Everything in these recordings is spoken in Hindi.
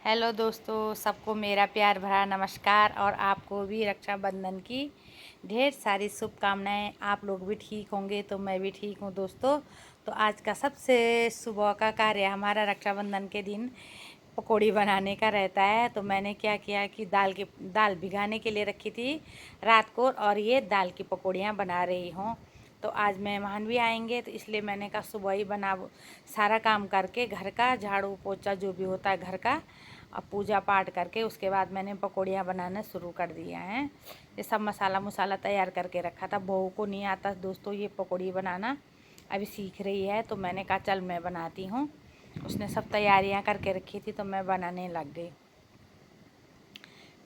हेलो दोस्तों, सबको मेरा प्यार भरा नमस्कार और आपको भी रक्षाबंधन की ढेर सारी शुभकामनाएं। आप लोग भी ठीक होंगे तो मैं भी ठीक हूँ दोस्तों। तो आज का सबसे सुबह का कार्य हमारा रक्षाबंधन के दिन पकौड़ी बनाने का रहता है। तो मैंने क्या किया कि दाल भिगाने के लिए रखी थी रात को, और ये दाल की पकौड़ियाँ बना रही हूँ। तो आज मेहमान भी आएंगे तो इसलिए मैंने कहा सुबह ही सारा काम करके घर का झाड़ू पोछा जो भी होता है घर का, अब पूजा पाठ करके उसके बाद मैंने पकौड़ियाँ बनाना शुरू कर दिया है। ये सब मसाला तैयार करके रखा था। बहू को नहीं आता दोस्तों ये पकौड़ी बनाना, अभी सीख रही है, तो मैंने कहा चल मैं बनाती हूँ। उसने सब तैयारियाँ करके रखी थी तो मैं बनाने लग गई।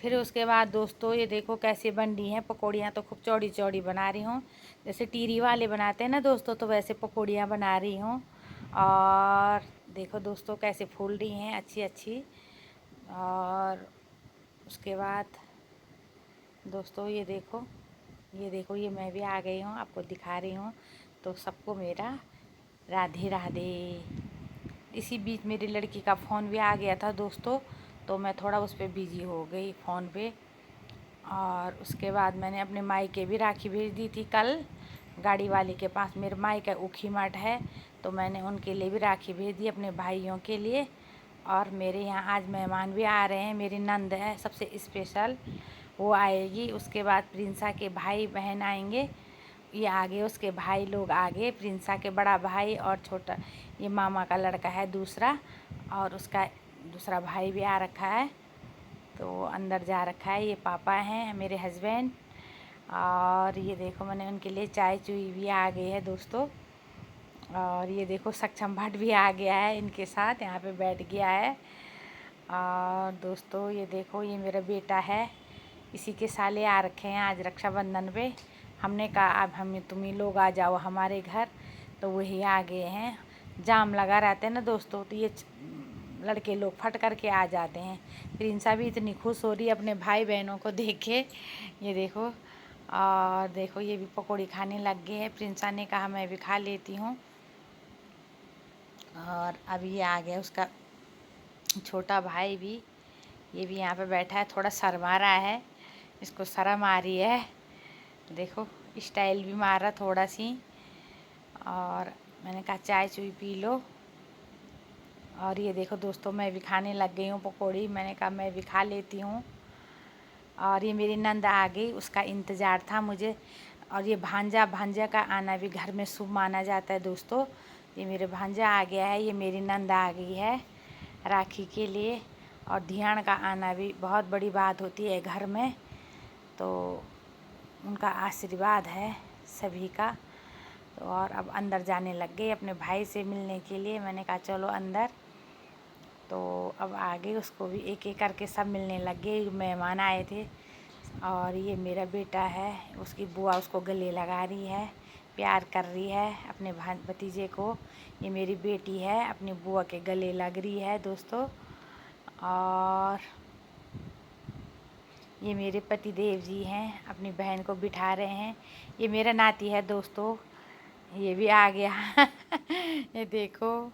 फिर उसके बाद दोस्तों ये देखो कैसे बन रही हैं पकौड़ियाँ। तो खूब चौड़ी चौड़ी बना रही हूँ, जैसे टीरी वाले बनाते हैं ना दोस्तों, तो वैसे पकौड़ियाँ बना रही हूँ। और देखो दोस्तों कैसे फूल रही हैं अच्छी अच्छी। और उसके बाद दोस्तों ये देखो ये मैं भी आ गई हूँ, आपको दिखा रही हूँ। तो सबको मेरा राधे राधे। इसी बीच मेरी लड़की का फ़ोन भी आ गया था दोस्तों, तो मैं थोड़ा उस पर बिज़ी हो गई फ़ोन पे। और उसके बाद मैंने अपने मायके भी राखी भेज दी थी कल गाड़ी वाले के पास। मेरे मायका ऊखी मठ है, तो मैंने उनके लिए भी राखी भेज दी अपने भाइयों के लिए। और मेरे यहाँ आज मेहमान भी आ रहे हैं, मेरी नंद है सबसे स्पेशल, वो आएगी। उसके बाद प्रिंसा के भाई बहन आएंगे, ये आगे उसके भाई लोग आगे, प्रिंसा के बड़ा भाई और छोटा ये मामा का लड़का है दूसरा, और उसका दूसरा भाई भी आ रखा है, तो अंदर जा रखा है। ये पापा हैं मेरे हस्बैंड। और ये देखो मैंने उनके लिए चाय चुई भी आ गई है दोस्तों। और ये देखो सक्षम भट्ट भी आ गया है इनके साथ, यहाँ पे बैठ गया है। और दोस्तों ये देखो ये मेरा बेटा है, इसी के साले आ रखे हैं आज रक्षाबंधन पे। हमने कहा अब तुम ही लोग आ जाओ हमारे घर, तो वही आ गए हैं। जाम लगा रहते हैं ना दोस्तों, तो ये लड़के लोग फट करके आ जाते हैं। प्रिंसा भी इतनी खुश हो रही है अपने भाई बहनों को देख के, ये देखो। और देखो ये भी पकौड़ी खाने लग गए हैं। प्रिंसा ने कहा मैं भी खा लेती हूँ। और अब ये आ गया उसका छोटा भाई भी, ये भी यहाँ पे बैठा है, थोड़ा शर्मा रहा है, इसको शर्म आ रही है। देखो स्टाइल भी मार रहा थोड़ा सी। और मैंने कहा चाय चुई पी लो। और ये देखो दोस्तों मैं भी खाने लग गई हूँ पकौड़ी, मैंने कहा मैं भी खा लेती हूँ। और ये मेरी नंद आ गई, उसका इंतज़ार था मुझे। और ये भांजा का आना भी घर में शुभ माना जाता है दोस्तों। ये मेरे भांजा आ गया है, ये मेरी नंद आ गई है राखी के लिए। और धियान का आना भी बहुत बड़ी बात होती है घर में, तो उनका आशीर्वाद है सभी का। तो और अब अंदर जाने लग गई अपने भाई से मिलने के लिए, मैंने कहा चलो अंदर। तो अब आगे उसको भी एक एक करके सब मिलने लग गए, मेहमान आए थे। और ये मेरा बेटा है, उसकी बुआ उसको गले लगा रही है, प्यार कर रही है अपने भतीजे को। ये मेरी बेटी है अपनी बुआ के गले लग रही है दोस्तों। और ये मेरे पति देव जी हैं, अपनी बहन को बिठा रहे हैं। ये मेरा नाती है दोस्तों, ये भी आ गया ये देखो।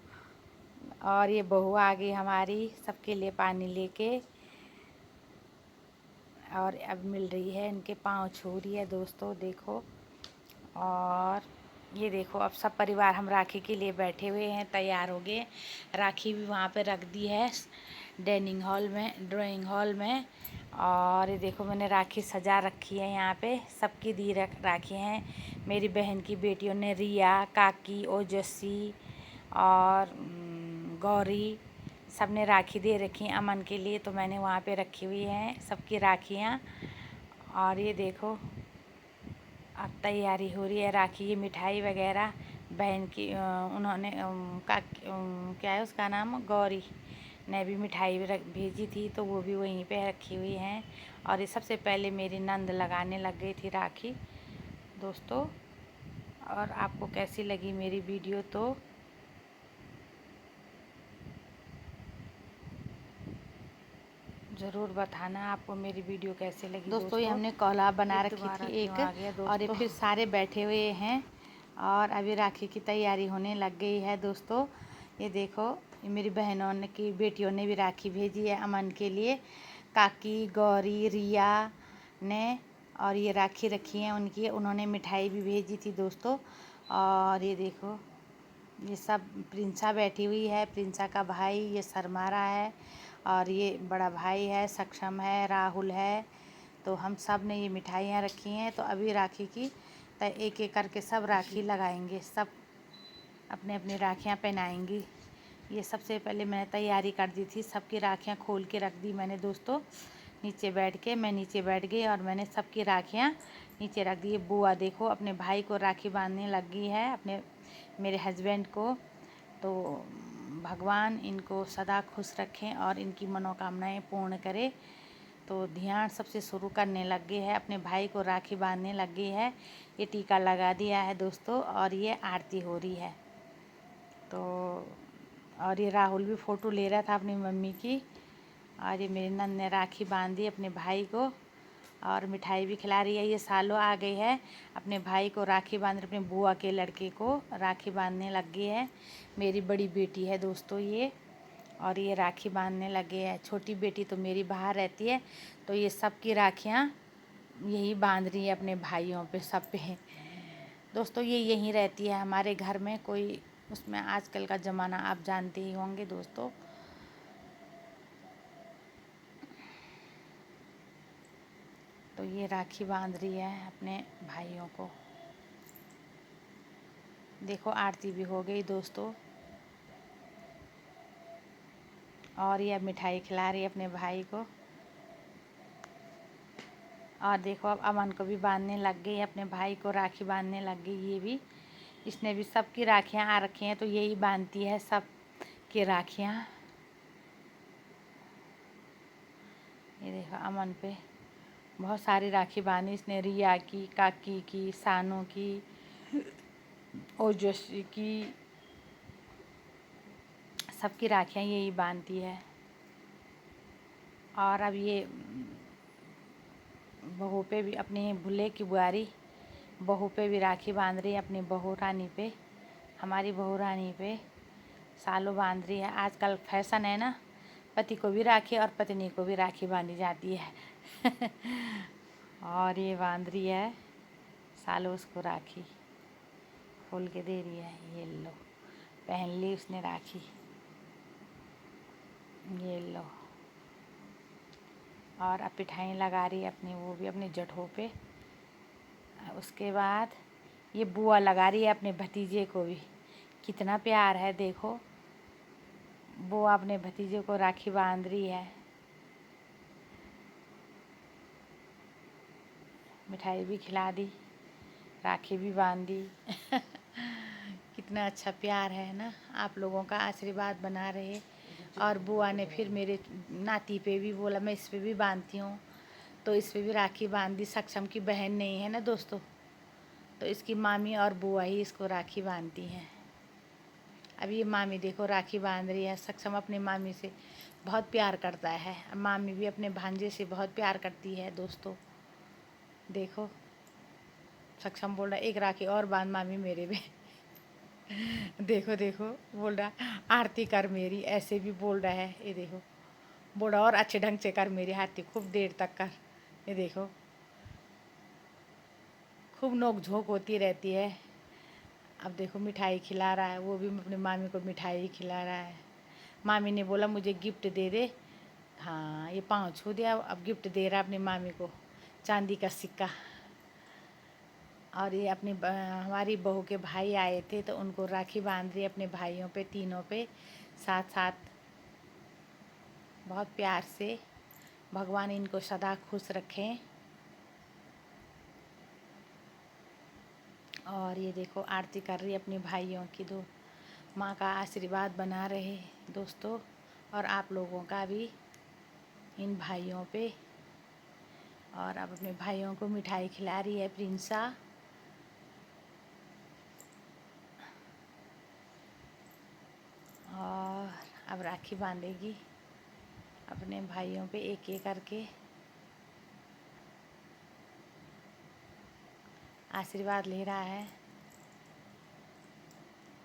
और ये बहू आ गई हमारी सबके लिए पानी लेके, और अब मिल रही है, इनके पाँव छू रही है दोस्तों देखो। और ये देखो अब सब परिवार हम राखी के लिए बैठे हुए हैं, तैयार हो गए। राखी भी वहाँ पे रख दी है डाइनिंग हॉल में, ड्राइंग हॉल में। और ये देखो मैंने राखी सजा रखी है, यहाँ पे सबकी दी राखी हैं। मेरी बहन की बेटियों ने, रिया, काकी, ओजस्वी और गौरी, सब ने राखी दे रखी है अमन के लिए, तो मैंने वहाँ पे रखी हुई हैं सबकी राखियाँ। और ये देखो अब तैयारी हो रही है राखी की, मिठाई वगैरह बहन की उन्होंने क्या है उसका नाम, गौरी ने भी मिठाई भेजी थी, तो वो भी वहीं पे रखी हुई हैं। और ये सबसे पहले मेरी नंद लगाने लग गई थी राखी दोस्तों। और आपको कैसी लगी मेरी वीडियो तो ज़रूर बताना आपको मेरी वीडियो कैसे लगी दोस्तों। ये हमने कोला बना रखी थी एक, और ये फिर सारे बैठे हुए हैं। और अभी राखी की तैयारी होने लग गई है दोस्तों। ये देखो ये मेरी बहनों ने की बेटियों ने भी राखी भेजी है अमन के लिए। काकी, गौरी, रिया ने और ये राखी रखी है उनकी। उन्होंने मिठाई भी भेजी थी दोस्तों। और ये देखो ये सब प्रिंसा बैठी हुई है, प्रिंसा का भाई ये शर्मारा है और ये बड़ा भाई है, सक्षम है, राहुल है। तो हम सब ने ये मिठाइयाँ रखी हैं। तो अभी राखी की तो एक एक करके सब राखी लगाएंगे, सब अपने अपनी राखियाँ पहनाएंगी। ये सबसे पहले मैंने तैयारी कर दी थी, सबकी राखियाँ खोल के रख दी मैंने दोस्तों। नीचे बैठ के मैं नीचे बैठ गई और मैंने सबकी राखियाँ नीचे रख दी। बुआ देखो अपने भाई को राखी बांधने लग गई है, अपने मेरे हस्बैंड को। तो भगवान इनको सदा खुश रखें और इनकी मनोकामनाएं पूर्ण करे। तो ध्यान सबसे शुरू करने लग गए है, अपने भाई को राखी बांधने लग गई है। ये टीका लगा दिया है दोस्तों और ये आरती हो रही है। तो और ये राहुल भी फ़ोटो ले रहा था अपनी मम्मी की। और ये मेरी नंद ने राखी बांधी अपने भाई को और मिठाई भी खिला रही है। ये सालों आ गई है अपने भाई को राखी बांध, अपने बुआ के लड़के को राखी बांधने लग गई है। मेरी बड़ी बेटी है दोस्तों ये, और ये राखी बांधने लगे है। छोटी बेटी तो मेरी बाहर रहती है, तो ये सब की राखियाँ यही बांध रही है अपने भाइयों पे, सब पे दोस्तों। ये यहीं रहती है हमारे घर में, कोई उसमें आजकल का ज़माना आप जानते ही होंगे दोस्तों। तो ये राखी बांध रही है अपने भाइयों को। देखो आरती भी हो गई दोस्तों और ये मिठाई खिला रही है अपने भाई को। और देखो अब अमन को भी बांधने लग गई, अपने भाई को राखी बांधने लग गई ये भी। इसने भी सबकी राखियाँ आ रखी हैं, तो यही बांधती है सब की राखियाँ। ये देखो अमन पे बहुत सारी राखी बांधी इसने, रिया की, काकी की, सानू की, ओजस्वी की, सबकी राखियाँ यही बांधती है। और अब ये बहू पे भी, अपनी भुल्ले की बुआरी बहू पे भी राखी बांध रही है, अपनी बहू रानी पे, हमारी बहू रानी पे सालों बांध रही है। आजकल फैशन है ना, पति को भी राखी और पत्नी को भी राखी बांधी जाती है और ये बांध रही है सालों उसको राखी खोल के दे रही है। ये लो पहन ली उसने राखी, ये लो। और अब पिठाई लगा रही है अपनी, वो भी अपने जठों पे। उसके बाद ये बुआ लगा रही है अपने भतीजे को भी, कितना प्यार है देखो। बुआ अपने भतीजे को राखी बांध रही है, मिठाई भी खिला दी, राखी भी बांध दी कितना अच्छा प्यार है ना, आप लोगों का आशीर्वाद बना रहे। और बुआ ने फिर मेरे नाती पे भी बोला मैं इस पे भी बांधती हूँ, तो इस पे भी राखी बांध दी। सक्षम की बहन नहीं है ना दोस्तों, तो इसकी मामी और बुआ ही इसको राखी बांधती हैं। अब ये मामी देखो राखी बांध रही है। सक्षम अपने मामी से बहुत प्यार करता है, मामी भी अपने भांजे से बहुत प्यार करती है दोस्तों। देखो सक्षम बोल रहा एक राखी और बांध मामी मेरे पे देखो देखो बोल रहा आरती कर मेरी, ऐसे भी बोल रहा है। ये देखो बोल रहा और अच्छे ढंग से कर मेरी आरती, खूब देर तक कर। ये देखो खूब नोक झोंक होती रहती है। अब देखो मिठाई खिला रहा है, वो भी अपनी मामी को मिठाई खिला रहा है। मामी ने बोला मुझे गिफ्ट दे दे, हाँ ये पाँव छू दिया, अब गिफ्ट दे रहा अपनी मामी को चांदी का सिक्का। और ये अपनी हमारी बहू के भाई आए थे, तो उनको राखी बांध रही अपने भाइयों पे, तीनों पे साथ साथ, बहुत प्यार से। भगवान इनको सदा खुश रखें। और ये देखो आरती कर रही है अपने भाइयों की, दो माँ का आशीर्वाद बना रहे दोस्तों, और आप लोगों का भी इन भाइयों पे। और अब अपने भाइयों को मिठाई खिला रही है प्रिंसा। और अब राखी बांधेगी अपने भाइयों पे एक एक करके, आशीर्वाद ले रहा है।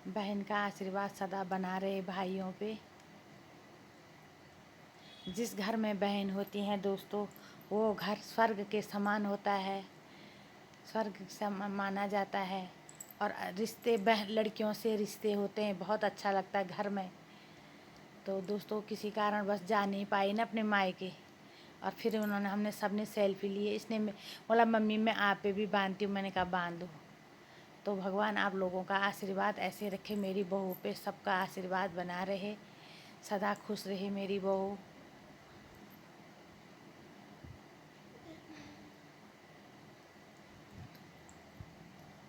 बहन का आशीर्वाद सदा बना रहे भाइयों पे। जिस घर में बहन होती हैं दोस्तों, वो घर स्वर्ग के समान होता है, स्वर्ग समान माना जाता है। और रिश्ते लड़कियों से रिश्ते होते हैं, बहुत अच्छा लगता है घर में। तो दोस्तों किसी कारण बस जा नहीं पाई ना अपने मायके, और फिर हमने सबने सेल्फी लिए। इसने बोला मम्मी मैं आप पे भी बांधती हूँ, मैंने कहा बांध दो। तो भगवान आप लोगों का आशीर्वाद ऐसे रखे मेरी बहू पे, सबका आशीर्वाद बना रहे, सदा खुश रहे मेरी बहू।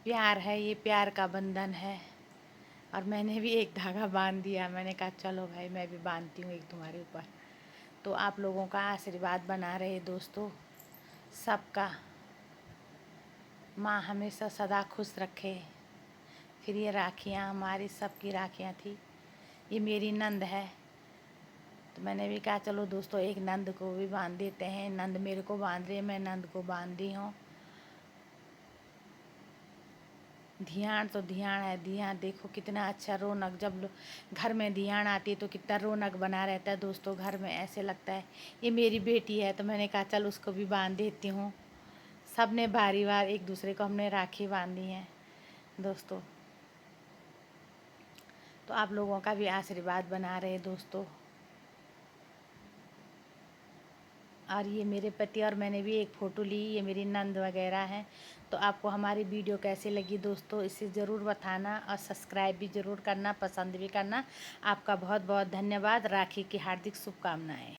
प्यार है, ये प्यार का बंधन है। और मैंने भी एक धागा बांध दिया, मैंने कहा चलो भाई मैं भी बांधती हूँ एक तुम्हारे ऊपर। तो आप लोगों का आशीर्वाद बना रहे दोस्तों, सबका माँ हमेशा सदा खुश रखे। फिर ये राखियाँ हमारी सबकी राखियाँ थी, ये मेरी नंद है। तो मैंने भी कहा चलो दोस्तों एक नंद को भी बांध देते हैं। नंद मेरे को बांध रही है, मैं नंद को बांध दी हूँ। धियान तो धियान है, धियान देखो कितना अच्छा रौनक, जब घर में धियान आती है तो कितना रौनक बना रहता है दोस्तों घर में। ऐसे लगता है ये मेरी बेटी है, तो मैंने कहा चल उसको भी बांध देती हूँ। सब ने बारी बार एक दूसरे को हमने राखी बांधी है दोस्तों। तो आप लोगों का भी आशीर्वाद बना रहे दोस्तों। और ये मेरे पति और मैंने भी एक फ़ोटो ली, ये मेरी नंद वगैरह हैं। तो आपको हमारी वीडियो कैसी लगी दोस्तों, इसे ज़रूर बताना, और सब्सक्राइब भी ज़रूर करना, पसंद भी करना। आपका बहुत बहुत धन्यवाद। राखी की हार्दिक शुभकामनाएँ।